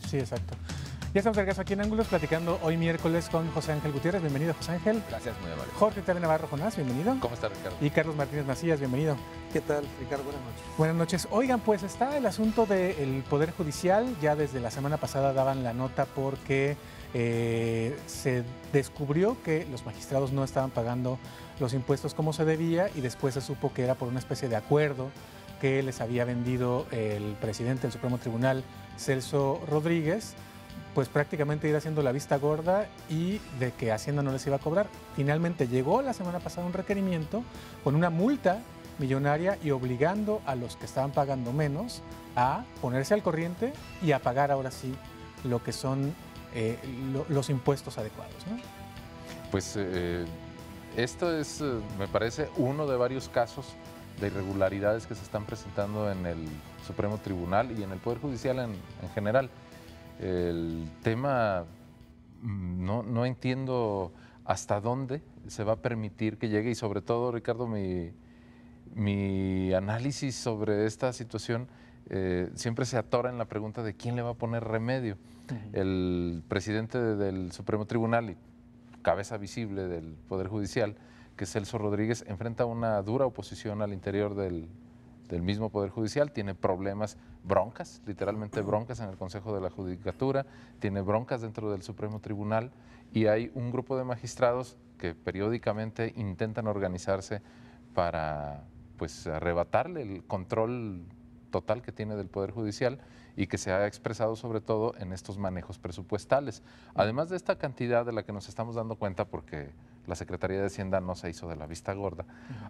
Sí, exacto. Ya estamos de regreso aquí en Ángulos platicando hoy miércoles con José Ángel Gutiérrez. Bienvenido, José Ángel. Gracias, muy amable. Jorge Tele Navarro Jonás, bienvenido. ¿Cómo está, Ricardo? Y Carlos Martínez Macías, bienvenido. ¿Qué tal, Ricardo? Buenas noches. Buenas noches. Oigan, pues está el asunto del Poder Judicial. Ya desde la semana pasada daban la nota porque se descubrió que los magistrados no estaban pagando los impuestos como se debía y después se supo que era por una especie de acuerdo que les había vendido el presidente del Supremo Tribunal, Celso Rodríguez, pues prácticamente ir haciendo la vista gorda y de que Hacienda no les iba a cobrar. Finalmente llegó la semana pasada un requerimiento con una multa millonaria y obligando a los que estaban pagando menos a ponerse al corriente y a pagar ahora sí lo que son los impuestos adecuados, ¿no? Pues esto es, me parece, uno de varios casos de irregularidades que se están presentando en el Supremo Tribunal y en el Poder Judicial en general. El tema, no entiendo hasta dónde se va a permitir que llegue y sobre todo, Ricardo, mi análisis sobre esta situación siempre se atora en la pregunta de quién le va a poner remedio. El presidente del Supremo Tribunal y cabeza visible del Poder Judicial, que es Celso Rodríguez, enfrenta una dura oposición al interior del mismo Poder Judicial, tiene problemas, broncas, literalmente broncas en el Consejo de la Judicatura, tiene broncas dentro del Supremo Tribunal y hay un grupo de magistrados que periódicamente intentan organizarse para pues arrebatarle el control total que tiene del Poder Judicial y que se ha expresado sobre todo en estos manejos presupuestales. Además de esta cantidad de la que nos estamos dando cuenta porque la Secretaría de Hacienda no se hizo de la vista gorda,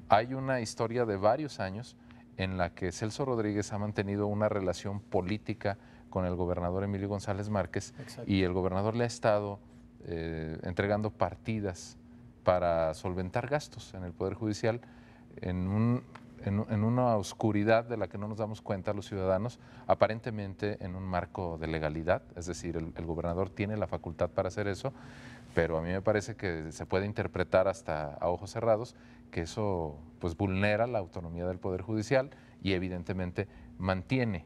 hay una historia de varios años en la que Celso Rodríguez ha mantenido una relación política con el gobernador Emilio González Márquez. Exacto. Y el gobernador le ha estado entregando partidas para solventar gastos en el Poder Judicial en una oscuridad de la que no nos damos cuenta los ciudadanos, aparentemente en un marco de legalidad, es decir, el gobernador tiene la facultad para hacer eso, pero a mí me parece que se puede interpretar hasta a ojos cerrados que eso pues vulnera la autonomía del Poder Judicial y evidentemente mantiene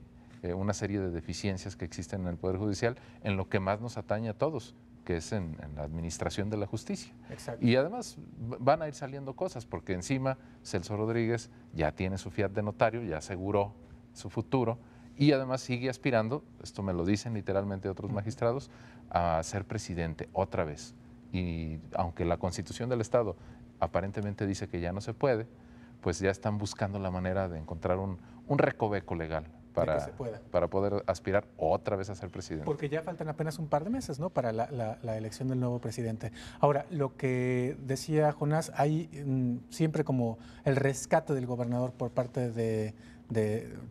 una serie de deficiencias que existen en el Poder Judicial en lo que más nos atañe a todos, que es en la administración de la justicia. Exacto. Y además van a ir saliendo cosas, porque encima Celso Rodríguez ya tiene su fiat de notario, ya aseguró su futuro, y además sigue aspirando, esto me lo dicen literalmente otros magistrados, a ser presidente otra vez. Y aunque la Constitución del Estado aparentemente dice que ya no se puede, pues ya están buscando la manera de encontrar un recoveco legal para poder aspirar otra vez a ser presidente. Porque ya faltan apenas un par de meses, ¿no?, para la elección del nuevo presidente. Ahora, lo que decía Jonás, hay siempre como el rescate del gobernador por parte de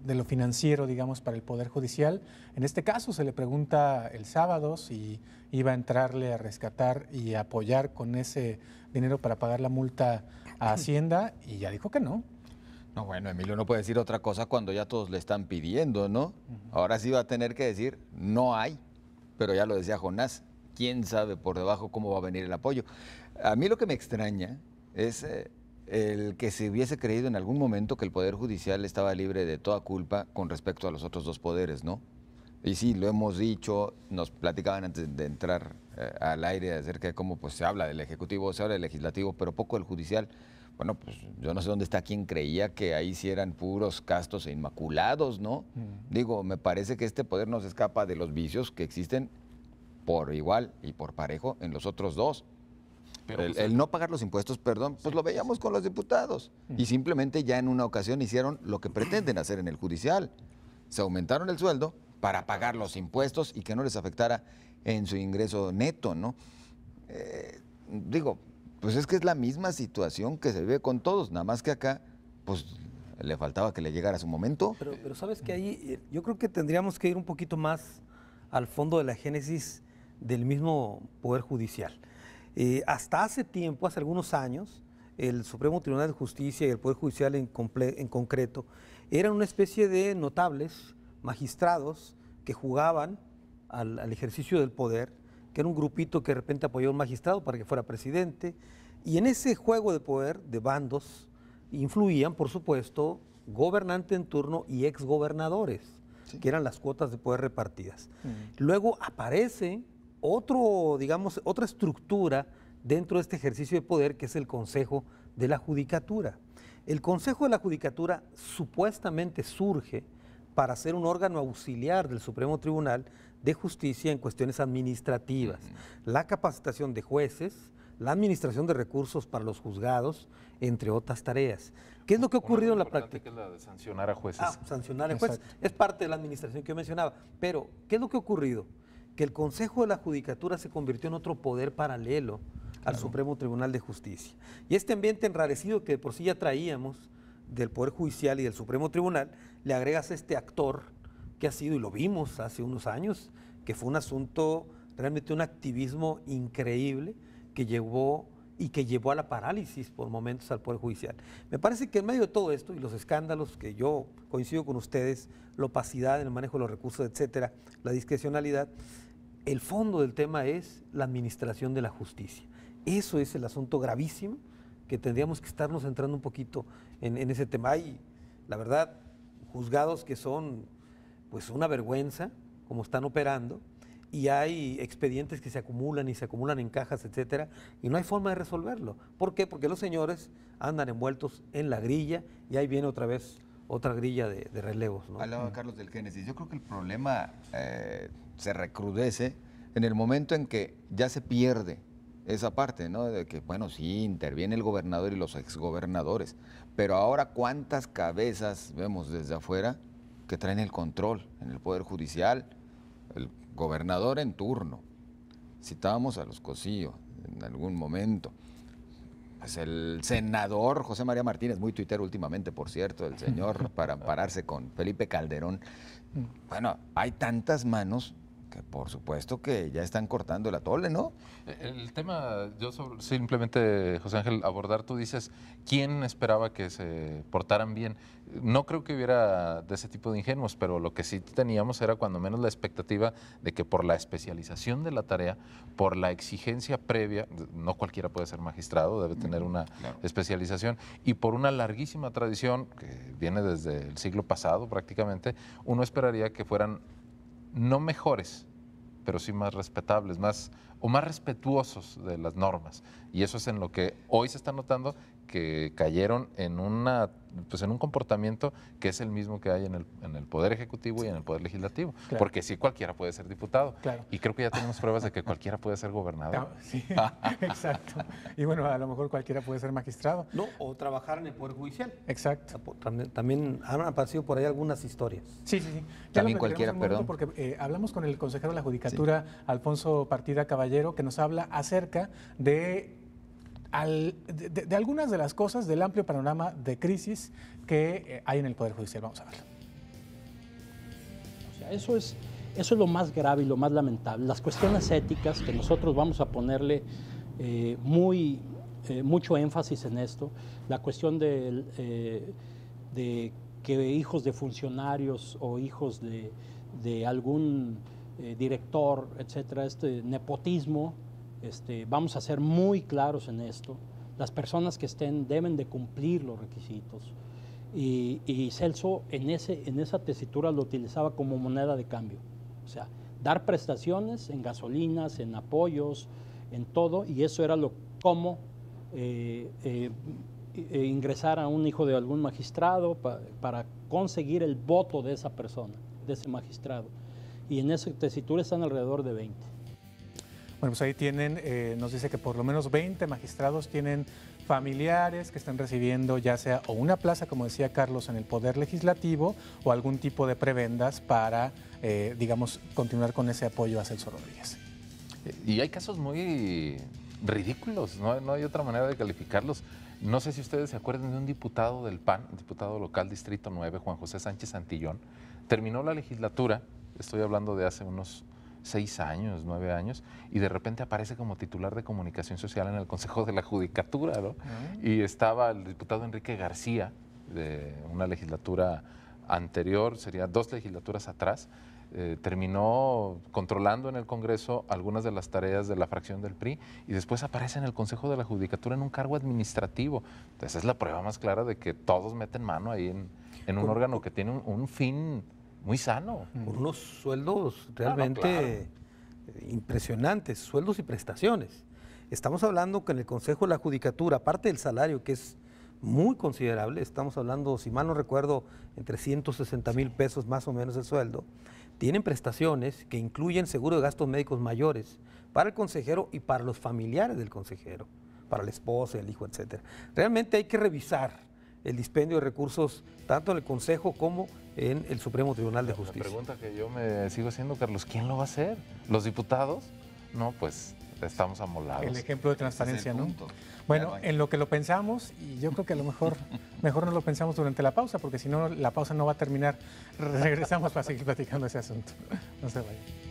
lo financiero, digamos, para el Poder Judicial. En este caso se le pregunta el sábado si iba a entrarle a rescatar y a apoyar con ese dinero para pagar la multa a Hacienda y ya dijo que no. No, bueno, Emilio no puede decir otra cosa cuando ya todos le están pidiendo, ¿no? Ahora sí va a tener que decir, no hay, pero ya lo decía Jonás, quién sabe por debajo cómo va a venir el apoyo. A mí lo que me extraña es el que se hubiese creído en algún momento que el Poder Judicial estaba libre de toda culpa con respecto a los otros dos poderes, ¿no? Y sí, lo hemos dicho, nos platicaban antes de entrar al aire acerca de cómo pues, se habla del Ejecutivo, se habla del Legislativo, pero poco del Judicial. Bueno, pues yo no sé dónde está quien creía que ahí sí eran puros castos e inmaculados, ¿no? Digo, me parece que este poder no se escapa de los vicios que existen por igual y por parejo en los otros dos. Pero el no pagar los impuestos, perdón, pues lo veíamos con los diputados. Y simplemente ya en una ocasión hicieron lo que pretenden hacer en el judicial. Se aumentaron el sueldo para pagar los impuestos y que no les afectara en su ingreso neto, ¿no? Digo, pues es que es la misma situación que se ve con todos, nada más que acá, pues le faltaba que le llegara su momento. Pero sabes que ahí yo creo que tendríamos que ir un poquito más al fondo de la génesis del mismo Poder Judicial. Hasta hace tiempo, hace algunos años, el Supremo Tribunal de Justicia y el Poder Judicial en concreto eran una especie de notables, magistrados que jugaban al ejercicio del poder, que era un grupito que de repente apoyó a un magistrado para que fuera presidente, y en ese juego de poder, de bandos, influían, por supuesto, gobernante en turno y exgobernadores. que eran las cuotas de poder repartidas. Luego aparece otra estructura dentro de este ejercicio de poder, que es el Consejo de la Judicatura. El Consejo de la Judicatura supuestamente surge para ser un órgano auxiliar del Supremo Tribunal de Justicia en cuestiones administrativas, la capacitación de jueces, la administración de recursos para los juzgados, entre otras tareas. ¿Qué es lo que ha ocurrido en la práctica? Que es la de sancionar a jueces. Sancionar a jueces. Es parte de la administración que yo mencionaba. Pero, ¿qué es lo que ha ocurrido? Que el Consejo de la Judicatura se convirtió en otro poder paralelo al Supremo Tribunal de Justicia. Y este ambiente enrarecido que de por sí ya traíamos del Poder Judicial y del Supremo Tribunal, le agregas este actor que ha sido, y lo vimos hace unos años, que fue un asunto, realmente un activismo increíble que llevó a la parálisis por momentos al Poder Judicial. Me parece que en medio de todo esto y los escándalos, que yo coincido con ustedes, la opacidad en el manejo de los recursos, etcétera, la discrecionalidad, el fondo del tema es la administración de la justicia. Eso es el asunto gravísimo que tendríamos que estarnos centrando un poquito en ese tema. Hay, la verdad, juzgados que son pues una vergüenza como están operando, y hay expedientes que se acumulan en cajas, etcétera, y no hay forma de resolverlo. ¿Por qué? Porque los señores andan envueltos en la grilla y ahí viene otra vez otra grilla de relevos, ¿no? Hablaba Carlos del Génesis. Yo creo que el problema se recrudece en el momento en que ya se pierde esa parte, ¿no? De que, bueno, sí, interviene el gobernador y los exgobernadores, pero ahora cuántas cabezas vemos desde afuera que traen el control en el Poder Judicial, el gobernador en turno. Citábamos a los Cosío en algún momento. Pues el senador José María Martínez, muy tuitero últimamente, por cierto, el señor, para ampararse con Felipe Calderón. Bueno, hay tantas manos que por supuesto que ya están cortando el atole, ¿no? El tema, yo simplemente, José Ángel, abordar, tú dices, ¿quién esperaba que se portaran bien? No creo que hubiera de ese tipo de ingenuos, pero lo que sí teníamos era cuando menos la expectativa de que por la especialización de la tarea, por la exigencia previa, no cualquiera puede ser magistrado, debe tener una especialización, y por una larguísima tradición que viene desde el siglo pasado prácticamente, uno esperaría que fueran no mejores, pero sí más respetables, más respetuosos de las normas. Y eso es en lo que hoy se está notando, que cayeron en un comportamiento que es el mismo que hay en el Poder Ejecutivo y en el Poder Legislativo. Claro. Porque sí, cualquiera puede ser diputado. Claro. Y creo que ya tenemos pruebas de que cualquiera puede ser gobernador. Sí, exacto. Y bueno, a lo mejor cualquiera puede ser magistrado. No, o trabajar en el Poder Judicial. Exacto. También han aparecido por ahí algunas historias. Sí. También cualquiera, perdón. Porque hablamos con el consejero de la Judicatura, Alfonso Partida Caballero, que nos habla acerca de algunas de las cosas del amplio panorama de crisis que hay en el Poder Judicial. Vamos a verlo. O sea, eso es lo más grave y lo más lamentable. Las cuestiones éticas, que nosotros vamos a ponerle mucho énfasis en esto, la cuestión de que hijos de funcionarios o hijos de algún director, etcétera, nepotismo. Vamos a ser muy claros en esto. Las personas que estén deben de cumplir los requisitos. Y Celso en esa tesitura lo utilizaba como moneda de cambio. O sea, dar prestaciones en gasolinas, en apoyos, en todo, y eso era cómo ingresar a un hijo de algún magistrado para conseguir el voto de esa persona, de ese magistrado. Y en esa tesitura están alrededor de 20. Bueno, pues ahí tienen, nos dice que por lo menos 20 magistrados tienen familiares que están recibiendo ya sea o una plaza, como decía Carlos, en el Poder Legislativo o algún tipo de prebendas para, digamos, continuar con ese apoyo a Celso Rodríguez. Y hay casos muy ridículos, no hay otra manera de calificarlos. No sé si ustedes se acuerdan de un diputado del PAN, diputado local Distrito 9, Juan José Sánchez Santillón. Terminó la legislatura, estoy hablando de hace unos 6 años, 9 años, y de repente aparece como titular de comunicación social en el Consejo de la Judicatura, ¿no? Y estaba el diputado Enrique García, de una legislatura anterior, sería 2 legislaturas atrás, terminó controlando en el Congreso algunas de las tareas de la fracción del PRI y después aparece en el Consejo de la Judicatura en un cargo administrativo. Entonces es la prueba más clara de que todos meten mano ahí en un órgano que tiene un fin muy sano. Con unos sueldos realmente impresionantes, sueldos y prestaciones. Estamos hablando que en el Consejo de la Judicatura, aparte del salario, que es muy considerable, estamos hablando, si mal no recuerdo, entre 160,000 pesos más o menos el sueldo, tienen prestaciones que incluyen seguro de gastos médicos mayores para el consejero y para los familiares del consejero, para la esposa, el hijo, etc. Realmente hay que revisar el dispendio de recursos tanto en el Consejo como en el Supremo Tribunal de Justicia. La pregunta que yo me sigo haciendo, Carlos, ¿quién lo va a hacer? ¿Los diputados? No, pues estamos amolados. El ejemplo de transparencia, ¿no? punto. Bueno, en lo que lo pensamos, y yo creo que a lo mejor no lo pensamos durante la pausa, porque si no, la pausa no va a terminar. Regresamos para seguir platicando ese asunto. No se vayan.